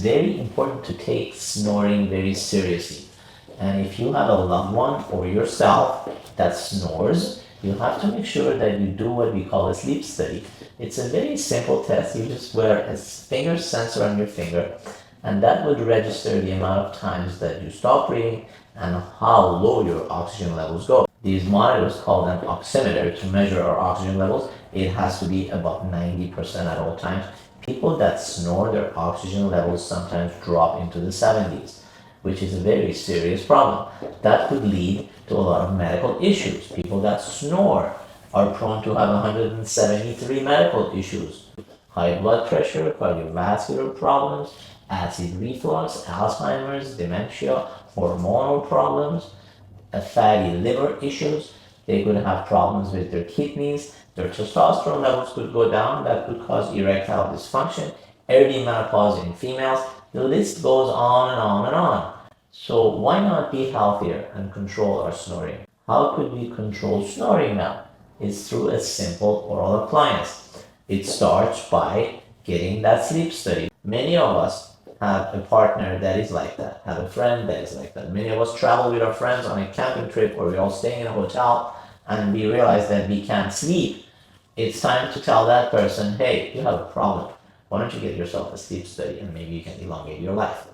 very important to take snoring very seriously. And if you have a loved one or yourself that snores, you have to make sure that you do what we call a sleep study. It's a very simple test. You just wear a finger sensor on your finger, and that would register the amount of times that you stop breathing and how low your oxygen levels go. These monitors, called an oximeter, to measure our oxygen levels. It has to be about 90% at all times. People that snore, their oxygen levels sometimes drop into the 70s, which is a very serious problem. That could lead to a lot of medical issues. People that snore are prone to have 173 medical issues: high blood pressure, cardiovascular problems, acid reflux, Alzheimer's, dementia, hormonal problems, fatty liver issues. They could have problems with their kidneys. Their testosterone levels could go down. That could cause erectile dysfunction, early menopause in females. The list goes on and on and on. So why not be healthier and control our snoring? How could we control snoring now? It's through a simple oral appliance. It starts by getting that sleep study. Many of us have a partner that is like that, have a friend that is like that. Many of us travel with our friends on a camping trip, or we're all staying in a hotel, and we realize that we can't sleep. It's time to tell that person, hey, you have a problem. Why don't you get yourself a sleep study and maybe you can elongate your life.